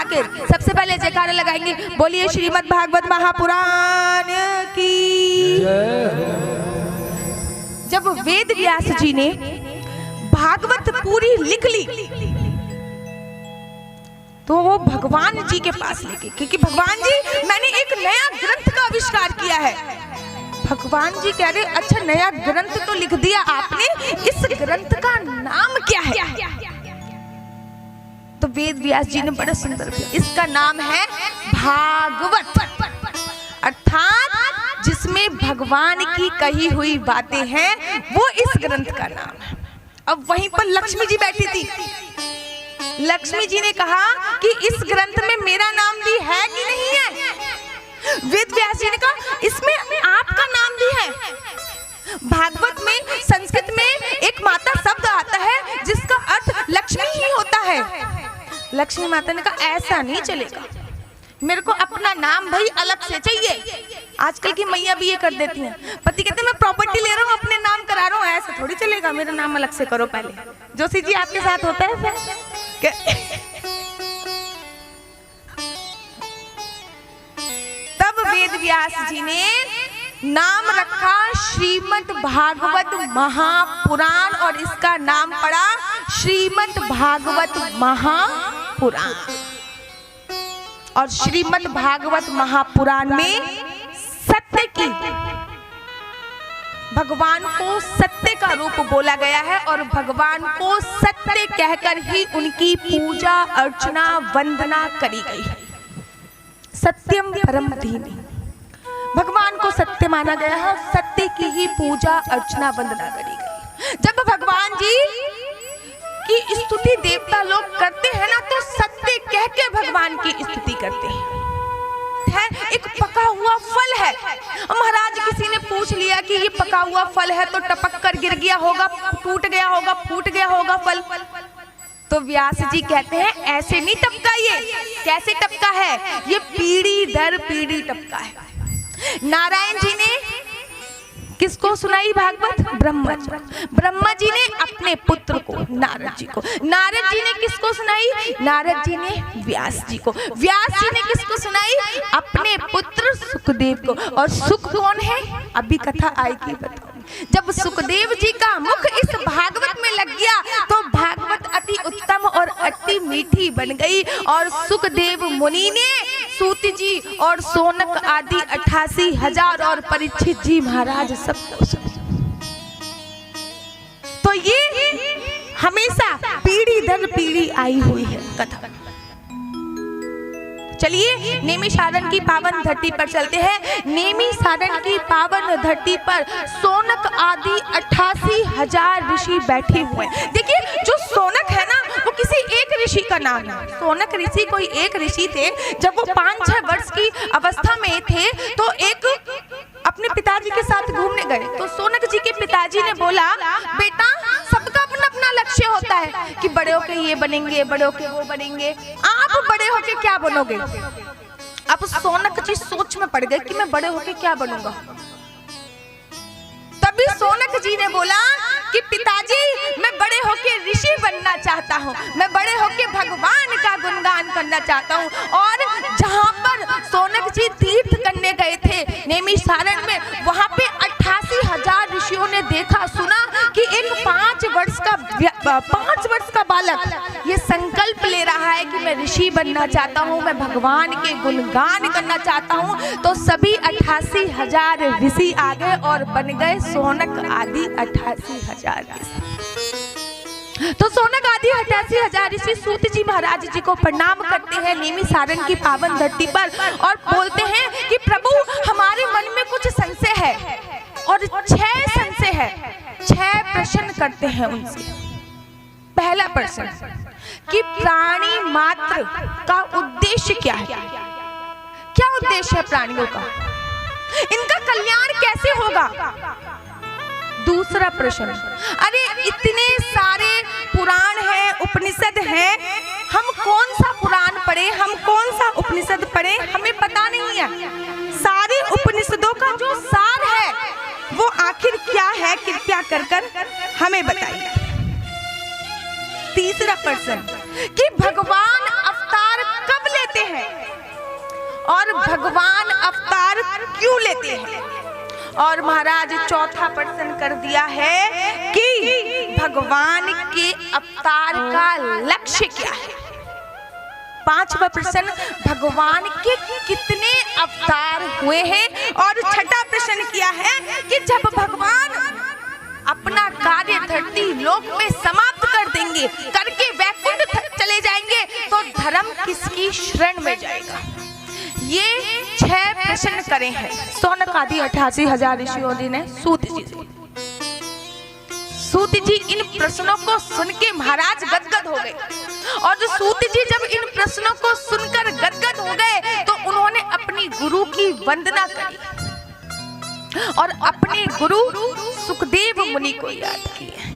उठाकर सबसे पहले जयकारा लगाएंगे, बोलिए श्रीमद् भागवत महापुराण की। जब वेद व्यास जी ने भागवत पूरी लिख ली तो वो भगवान जी के पास लेके, क्योंकि भगवान जी मैंने एक नया ग्रंथ का आविष्कार किया है। भगवान जी कह रहे अच्छा नया ग्रंथ तो लिख दिया आपने, इस ग्रंथ का नाम क्या है? तो वेद व्यास जी ने बड़ा सुंदर किया, इसका नाम है भागवत, अर्थात जिसमें भगवान की कही हुई बातें हैं वो इस ग्रंथ का नाम है। अब वहीं पर लक्ष्मी जी बैठी थी, लक्ष्मी जी ने कहा कि इस ग्रंथ में मेरा नाम भी है कि नहीं है? वेद व्यास जी ने कहा इसमें आपका नाम भी है। भागवत में संस्कृत में एक माता शब्द आता है जिसका अर्थ लक्ष्मी ही होता है। लक्ष्मी माता ने कहा ऐसा नहीं चलेगा, मेरे को अपना नाम भाई अलग से चाहिए। आजकल की मैया भी ये कर देती हैं, पति कहते हैं मैं प्रॉपर्टी ले रहा हूँ अपने नाम करा रहा हूँ, ऐसा थोड़ी चलेगा, मेरा नाम अलग से करो पहले। जोशी जी आपके साथ होता है तब वेद व्यास जी ने नाम रखा श्रीमद् भागवत महापुराण और इसका नाम पड़ा श्रीमद् भागवत महापुराण। और श्रीमद् भागवत महापुराण में सत्य की, भगवान को सत्य का रूप बोला गया है और भगवान को सत्य कहकर ही उनकी पूजा अर्चना वंदना करी गई है। सत्यम परम धीमहि, भगवान को सत्य माना गया है और सत्य की ही पूजा अर्चना वंदना करी गई। जब भगवान जी की स्तुति देवता लोग करते हैं ना तो सत्य कह के भगवान की स्तुति करते हैं। एक पका हुआ फल है, महाराज किसी ने पूछ लिया कि ये पका हुआ फल है तो टपक कर गिर गया होगा, टूट गया होगा, फूट गया होगा फल। तो व्यास जी कहते हैं ऐसे नहीं टपका, ये कैसे टपका है? ये पीढ़ी दर पीढ़ी टपका है। नारायण जी ने किसको सुनाई भागवत? ब्रह्मा जी। ब्रह्मा जी ने अपने पुत्र को नारद जी को, नारद जी ने किसको सुनाई? नारद जी ने व्यास जी को, व्यास जी ने किसको सुनाई? अपने पुत्र सुखदेव को। और सुख कौन है? अभी कथा आएगी बताऊंगी। जब सुखदेव जी का मुख इस भागवत में लग गया तो भागवत अति उत्तम और अति मीठी बन गई और सुखदेव मुनि ने सूत जी और सोनक आदि 88,000 और परीक्षित जी महाराज सबको तो ये हमेशा पीढ़ी दर पीढ़ी आई हुई है कथा। चलिए नेमिषारण की पावन धरती पर चलते हैं। नेमिषारण की पावन धरती पर सोनक आदि 88,000 ऋषि बैठे हुए हैं। देखिए जो सोनक है ना वो किसी एक ऋषि का नाम है। सोनक ऋषि कोई एक ऋषि थे। जब वो 5-6 वर्ष की अवस्था में थे तो एक अपने पिताजी के साथ घूमने गए तो सोनक जी के पिताजी ने बोला बेटा सबका अपना अपना लक्ष्य होता है कि बड़े होके ये बनेंगे, बड़े होके वो बनेंगे, आप बड़े होके क्या बनोगे? अब सोनक जी सोच में पड़ गए कि मैं बड़े होके क्या बनूंगा। तभी सोनक जी ने बोला कि पिताजी मैं बड़े होके ऋषि बनना चाहता हूँ, मैं बड़े होके भगवान का गुणगान करना चाहता हूँ। और जहाँ पर सोनक जी तीर्थ करने गए थे नेमिषारण में, वहाँ पे 88,000 ऋषियों ने देखा सुना कि एक 5 वर्ष का बालक ये संकल्प ले रहा है कि मैं ऋषि बनना चाहता हूँ, मैं भगवान के गुणगान करना चाहता हूँ। तो सभी 88,000 ऋषि आ गए और बन गए सोनक आदि 88,000 ऋषि। तो सोनक आदि 88,000 ऋषि सूत जी महाराज जी को प्रणाम करते हैं नेमिषारण की पावन धरती पर और बोलते हैं कि प्रभु हमारे मन में कुछ संशय है और 6 संशय है। 6 प्रश्न करते हैं उनसे। पहला प्रश्न कि प्राणी मात्र का उद्देश्य क्या है? क्या उद्देश्य है प्राणियों का? इनका कल्याण कैसे होगा? दूसरा प्रश्न, अरे इतने सारे पुराण हैं, उपनिषद हैं, हम कौन सा पुराण पढ़े, हम कौन सा उपनिषद पढ़े, हमें पता नहीं है। सारे उपनिषदों का जो सार है वो आखिर क्या है, कृपया कर हमें बताइए। तीसरा प्रश्न कि भगवान अवतार कब अर्जू लेते हैं। और महाराज चौथा प्रश्न कर दिया है कि भगवान के अवतार का लक्ष्य क्या है। पांचवा प्रश्न, भगवान के कितने अवतार हुए हैं। और छठा प्रश्न किया है कि जब भगवान अपना कार्य धरती लोक में समाप्त कर देंगे, करके वैकुंठ चले जाएंगे, तो धर्म किसकी शरण में जाएगा। ये 6 प्रश्न करे हैं सौनक आदि 88,000 ऋषियों ने सूत जी से। सूत जी इन प्रश्नों को सुन के महाराज गदगद हो गए। और जो सूत जी जब इन प्रश्नों को सुनकर गदगद हो गए तो उन्होंने अपनी गुरु की वंदना करी और अपने गुरु सुखदेव मुनि को याद किया।